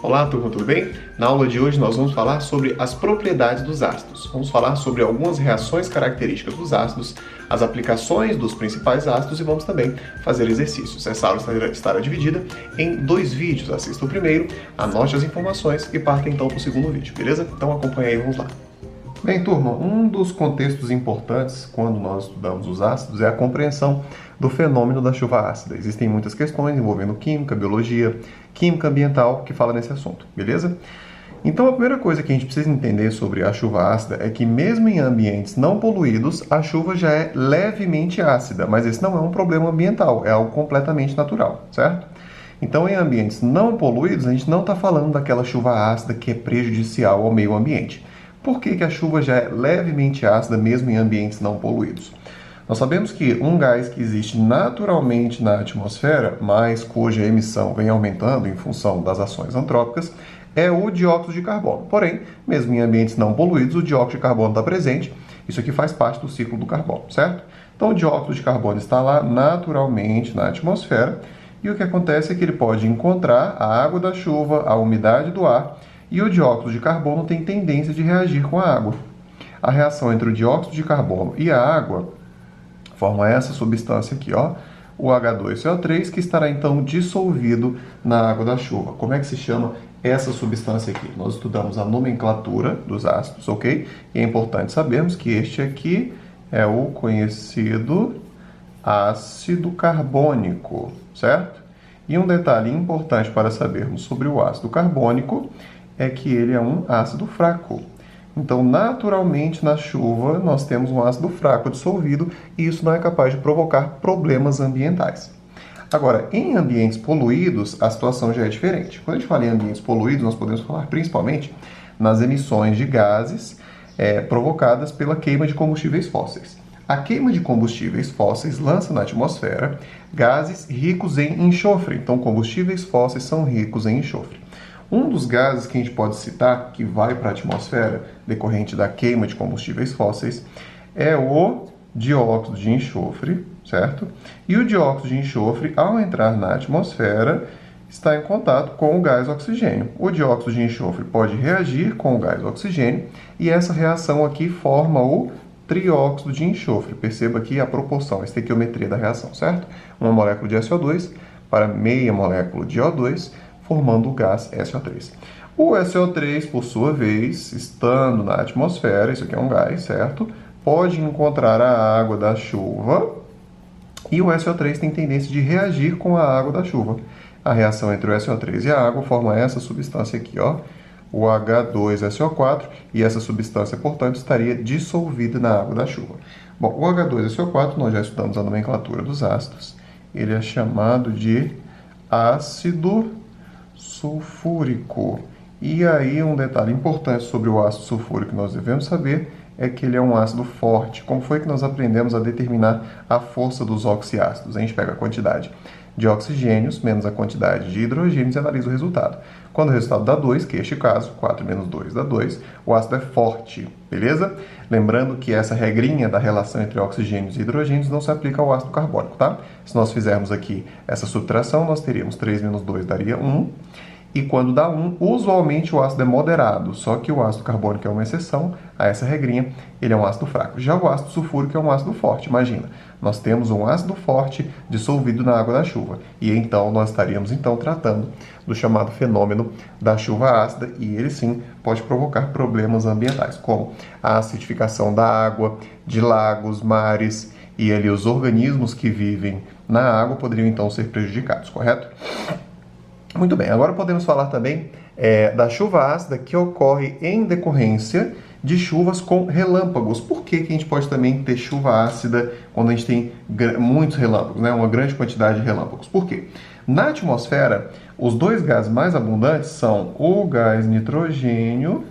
Olá, turma, tudo bem? Na aula de hoje nós vamos falar sobre as propriedades dos ácidos. Vamos falar sobre algumas reações características dos ácidos, as aplicações dos principais ácidos e vamos também fazer exercícios. Essa aula estará dividida em 2 vídeos. Assista o primeiro, anote as informações e parta então para o segundo vídeo, beleza? Então acompanha aí, vamos lá. Bem, turma, um dos contextos importantes quando nós estudamos os ácidos é a compreensão do fenômeno da chuva ácida. Existem muitas questões envolvendo química, biologia, química ambiental que fala nesse assunto, beleza? Então a primeira coisa que a gente precisa entender sobre a chuva ácida é que mesmo em ambientes não poluídos, a chuva já é levemente ácida, mas esse não é um problema ambiental, é algo completamente natural, certo? Então em ambientes não poluídos, a gente não está falando daquela chuva ácida que é prejudicial ao meio ambiente. Por que a chuva já é levemente ácida mesmo em ambientes não poluídos? Nós sabemos que um gás que existe naturalmente na atmosfera, mas cuja emissão vem aumentando em função das ações antrópicas, é o dióxido de carbono. Porém, mesmo em ambientes não poluídos, o dióxido de carbono está presente. Isso aqui faz parte do ciclo do carbono, certo? Então o dióxido de carbono está lá naturalmente na atmosfera e o que acontece é que ele pode encontrar a água da chuva, a umidade do ar, e o dióxido de carbono tem tendência de reagir com a água. A reação entre o dióxido de carbono e a água forma essa substância aqui, ó, o H2CO3, que estará então dissolvido na água da chuva. Como é que se chama essa substância aqui? Nós estudamos a nomenclatura dos ácidos, ok? E é importante sabermos que este aqui é o conhecido ácido carbônico, certo? E um detalhe importante para sabermos sobre o ácido carbônico é que ele é um ácido fraco. Então, naturalmente, na chuva, nós temos um ácido fraco dissolvido e isso não é capaz de provocar problemas ambientais. Agora, em ambientes poluídos, a situação já é diferente. Quando a gente fala em ambientes poluídos, nós podemos falar principalmente nas emissões de gases provocadas pela queima de combustíveis fósseis. A queima de combustíveis fósseis lança na atmosfera gases ricos em enxofre. Então, combustíveis fósseis são ricos em enxofre. Um dos gases que a gente pode citar, que vai para a atmosfera decorrente da queima de combustíveis fósseis, é o dióxido de enxofre, certo? E o dióxido de enxofre, ao entrar na atmosfera, está em contato com o gás oxigênio. O dióxido de enxofre pode reagir com o gás oxigênio e essa reação aqui forma o trióxido de enxofre. Perceba aqui a proporção, a estequiometria da reação, certo? Uma molécula de SO2 para meia molécula de O2, formando o gás SO3. O SO3, por sua vez, estando na atmosfera, isso aqui é um gás, certo? Pode encontrar a água da chuva e o SO3 tem tendência de reagir com a água da chuva. A reação entre o SO3 e a água forma essa substância aqui, ó, o H2SO4, e essa substância, portanto, estaria dissolvida na água da chuva. Bom, o H2SO4, nós já estudamos a nomenclatura dos ácidos, ele é chamado de ácido sulfúrico. E aí um detalhe importante sobre o ácido sulfúrico que nós devemos saber é que ele é um ácido forte. Como foi que nós aprendemos a determinar a força dos oxiácidos? A gente pega a quantidade de oxigênios menos a quantidade de hidrogênios e analisa o resultado. Quando o resultado dá 2, que é este caso, 4 menos 2 dá 2, o ácido é forte, beleza? Lembrando que essa regrinha da relação entre oxigênios e hidrogênios não se aplica ao ácido carbônico, tá? Se nós fizermos aqui essa subtração, nós teríamos 3 menos 2 daria 1, e quando dá 1, usualmente o ácido é moderado, só que o ácido carbônico é uma exceção a essa regrinha, ele é um ácido fraco. Já o ácido sulfúrico é um ácido forte, imagina, nós temos um ácido forte dissolvido na água da chuva, e então nós estaríamos então tratando do chamado fenômeno da chuva ácida, e ele sim pode provocar problemas ambientais, como a acidificação da água, de lagos, mares, e ali os organismos que vivem na água poderiam então ser prejudicados, correto? Muito bem, agora podemos falar também da chuva ácida que ocorre em decorrência de chuvas com relâmpagos. Por que a gente pode também ter chuva ácida quando a gente tem muitos relâmpagos, né? Uma grande quantidade de relâmpagos? Por quê? Na atmosfera, os dois gases mais abundantes são o gás nitrogênio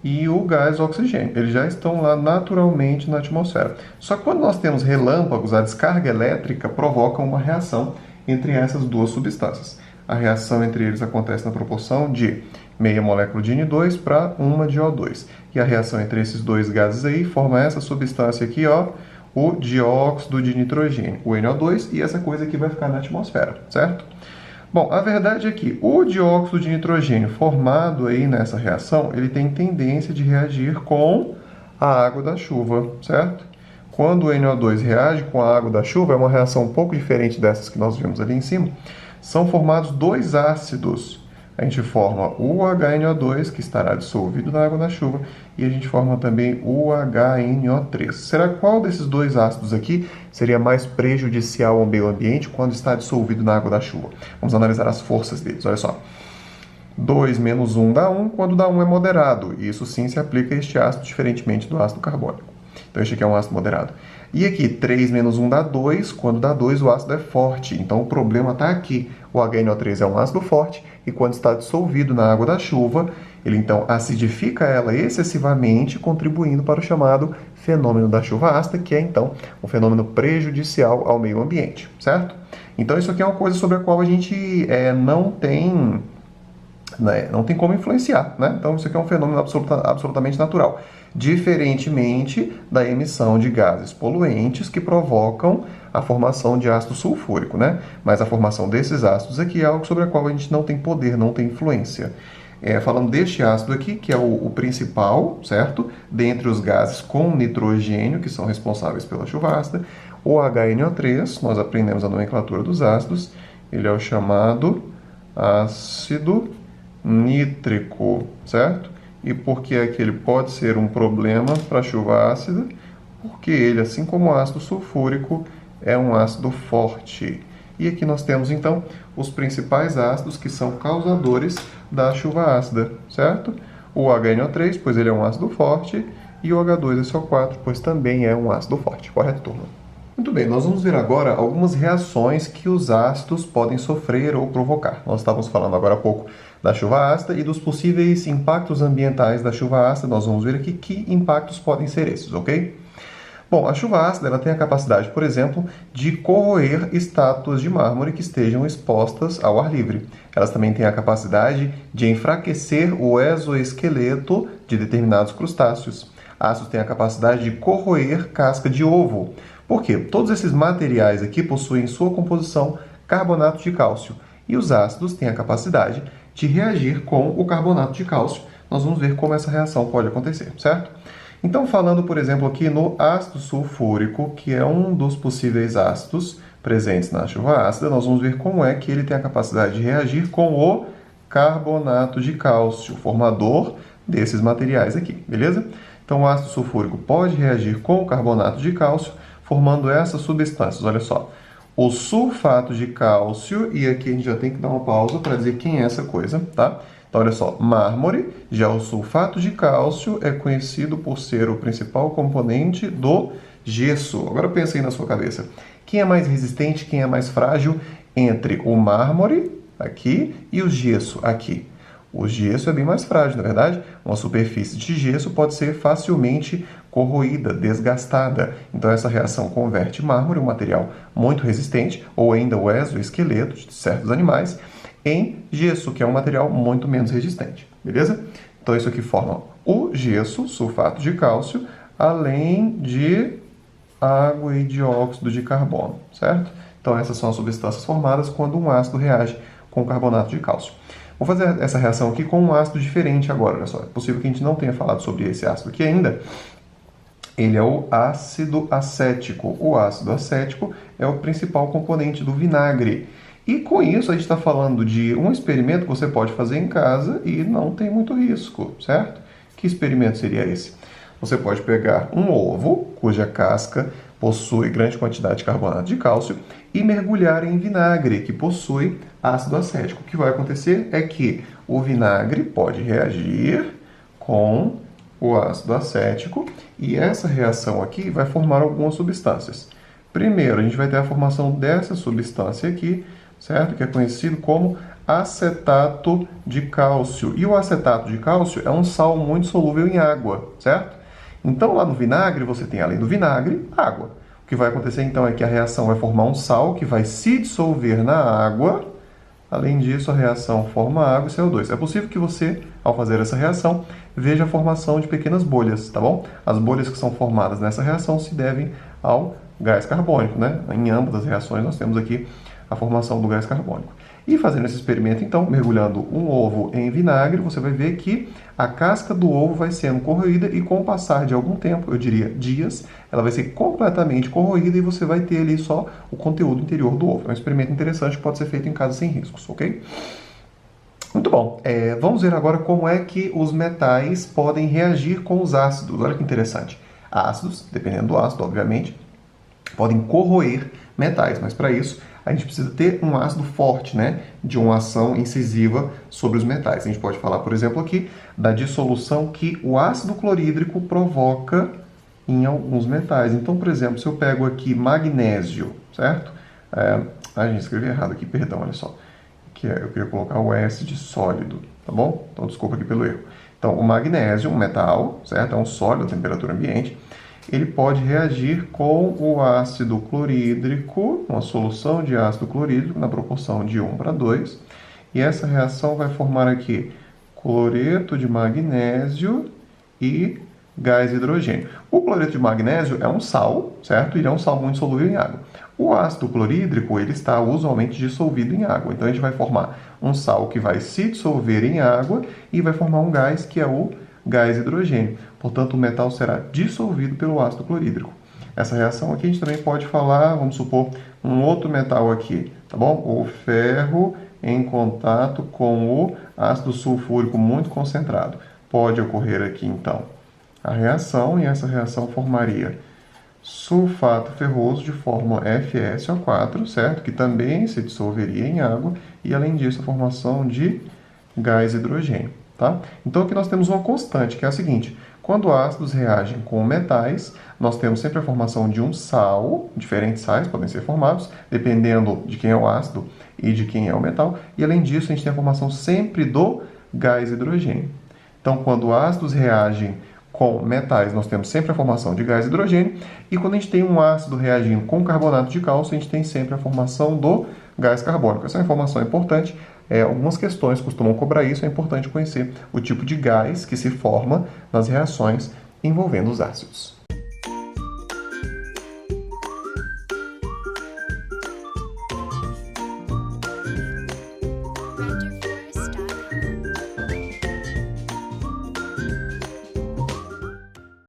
e o gás oxigênio. Eles já estão lá naturalmente na atmosfera. Só que quando nós temos relâmpagos, a descarga elétrica provoca uma reação entre essas duas substâncias. A reação entre eles acontece na proporção de meia molécula de N2 para uma de O2. E a reação entre esses dois gases aí forma essa substância aqui, ó, o dióxido de nitrogênio, o NO2, e essa coisa aqui vai ficar na atmosfera, certo? Bom, a verdade é que o dióxido de nitrogênio formado aí nessa reação, ele tem tendência de reagir com a água da chuva, certo? Quando o NO2 reage com a água da chuva, é uma reação um pouco diferente dessas que nós vimos ali em cima, são formados dois ácidos. A gente forma o HNO2, que estará dissolvido na água da chuva, e a gente forma também o HNO3. Será qual desses dois ácidos aqui seria mais prejudicial ao meio ambiente quando está dissolvido na água da chuva? Vamos analisar as forças deles, olha só. 2 menos 1 dá 1, quando dá 1 é moderado. E isso sim se aplica a este ácido, diferentemente do ácido carbônico. Então este aqui é um ácido moderado. E aqui, 3 menos 1 dá 2, quando dá 2 o ácido é forte. Então o problema está aqui. O HNO3 é um ácido forte e quando está dissolvido na água da chuva, ele então acidifica ela excessivamente, contribuindo para o chamado fenômeno da chuva ácida, que é então um fenômeno prejudicial ao meio ambiente, certo? Então isso aqui é uma coisa sobre a qual a gente não tem como influenciar, né? Então isso aqui é um fenômeno absolutamente natural, diferentemente da emissão de gases poluentes que provocam a formação de ácido sulfúrico, né? Mas a formação desses ácidos aqui é algo sobre a qual a gente não tem poder, não tem influência. Falando deste ácido aqui, que é o principal, certo? Dentre os gases com nitrogênio, que são responsáveis pela chuva ácida, o HNO3, nós aprendemos a nomenclatura dos ácidos, ele é o chamado ácido nítrico, certo? E por que é que ele pode ser um problema para a chuva ácida? Porque ele, assim como o ácido sulfúrico, é um ácido forte. E aqui nós temos, então, os principais ácidos que são causadores da chuva ácida, certo? O HNO3, pois ele é um ácido forte, e o H2SO4, pois também é um ácido forte. Correto, turma? Muito bem, nós vamos ver agora algumas reações que os ácidos podem sofrer ou provocar. Nós estávamos falando agora há pouco da chuva ácida e dos possíveis impactos ambientais da chuva ácida. Nós vamos ver aqui que impactos podem ser esses, ok? Bom, a chuva ácida ela tem a capacidade, por exemplo, de corroer estátuas de mármore que estejam expostas ao ar livre. Elas também têm a capacidade de enfraquecer o exoesqueleto de determinados crustáceos. Ácidos têm a capacidade de corroer casca de ovo. Por quê? Todos esses materiais aqui possuem em sua composição carbonato de cálcio. E os ácidos têm a capacidade de reagir com o carbonato de cálcio. Nós vamos ver como essa reação pode acontecer, certo? Então, falando, por exemplo, aqui no ácido sulfúrico, que é um dos possíveis ácidos presentes na chuva ácida, nós vamos ver como é que ele tem a capacidade de reagir com o carbonato de cálcio, formador desses materiais aqui, beleza? Então, o ácido sulfúrico pode reagir com o carbonato de cálcio, formando essas substâncias. Olha só, o sulfato de cálcio, e aqui a gente já tem que dar uma pausa para dizer quem é essa coisa, tá? Então, olha só, mármore, já o sulfato de cálcio é conhecido por ser o principal componente do gesso. Agora pensa aí na sua cabeça. Quem é mais resistente, quem é mais frágil entre o mármore, aqui, e o gesso, aqui? O gesso é bem mais frágil, na verdade. Uma superfície de gesso pode ser facilmente corroída, desgastada. Então, essa reação converte mármore, um material muito resistente, ou ainda o exoesqueleto de certos animais, em gesso, que é um material muito menos resistente, beleza? Então, isso aqui forma o gesso, sulfato de cálcio, além de água e dióxido de carbono, certo? Então, essas são as substâncias formadas quando um ácido reage com carbonato de cálcio. Vou fazer essa reação aqui com um ácido diferente agora, olha só. É possível que a gente não tenha falado sobre esse ácido aqui ainda. Ele é o ácido acético. O ácido acético é o principal componente do vinagre. E com isso a gente está falando de um experimento que você pode fazer em casa e não tem muito risco, certo? Que experimento seria esse? Você pode pegar um ovo, cuja casca possui grande quantidade de carbonato de cálcio, e mergulhar em vinagre, que possui ácido acético. O que vai acontecer é que o vinagre pode reagir com o ácido acético e essa reação aqui vai formar algumas substâncias. Primeiro, a gente vai ter a formação dessa substância aqui, certo? Que é conhecido como acetato de cálcio. E o acetato de cálcio é um sal muito solúvel em água, certo? Então, lá no vinagre, você tem, além do vinagre, água. O que vai acontecer, então, é que a reação vai formar um sal que vai se dissolver na água. Além disso, a reação forma água e CO2. É possível que você, ao fazer essa reação, veja a formação de pequenas bolhas, tá bom? As bolhas que são formadas nessa reação se devem ao gás carbônico, né? Em ambas as reações, nós temos aqui a formação do gás carbônico. E fazendo esse experimento, então, mergulhando um ovo em vinagre, você vai ver que a casca do ovo vai sendo corroída e com o passar de algum tempo, eu diria dias, ela vai ser completamente corroída e você vai ter ali só o conteúdo interior do ovo. É um experimento interessante que pode ser feito em casa sem riscos, ok? Muito bom. Vamos ver agora como é que os metais podem reagir com os ácidos. Olha que interessante. Ácidos, dependendo do ácido, obviamente, podem corroer metais, mas para isso a gente precisa ter um ácido forte, né, de uma ação incisiva sobre os metais. A gente pode falar, por exemplo, aqui da dissolução que o ácido clorídrico provoca em alguns metais. Então, por exemplo, se eu pego aqui magnésio, certo? A gente escreveu errado aqui, perdão, olha só. Eu queria colocar o S de sólido, tá bom? Então, desculpa aqui pelo erro. Então, o magnésio, um metal, certo? É um sólido a temperatura ambiente. Ele pode reagir com o ácido clorídrico, uma solução de ácido clorídrico na proporção de 1:2. E essa reação vai formar aqui cloreto de magnésio e gás hidrogênio. O cloreto de magnésio é um sal, certo? Ele é um sal muito solúvel em água. O ácido clorídrico, ele está usualmente dissolvido em água. Então, a gente vai formar um sal que vai se dissolver em água e vai formar um gás que é o gás hidrogênio. Portanto, o metal será dissolvido pelo ácido clorídrico. Essa reação aqui a gente também pode falar, vamos supor, um outro metal aqui, tá bom? O ferro em contato com o ácido sulfúrico muito concentrado. Pode ocorrer aqui, então, a reação, e essa reação formaria sulfato ferroso de fórmula FeSO4, certo? Que também se dissolveria em água, e além disso a formação de gás hidrogênio, tá? Então aqui nós temos uma constante, que é a seguinte: quando ácidos reagem com metais, nós temos sempre a formação de um sal, diferentes sais podem ser formados, dependendo de quem é o ácido e de quem é o metal, e além disso a gente tem a formação sempre do gás hidrogênio. Então, quando ácidos reagem com metais, nós temos sempre a formação de gás hidrogênio, e quando a gente tem um ácido reagindo com carbonato de cálcio, a gente tem sempre a formação do gás carbônico. Essa é uma informação importante, algumas questões costumam cobrar isso, é importante conhecer o tipo de gás que se forma nas reações envolvendo os ácidos.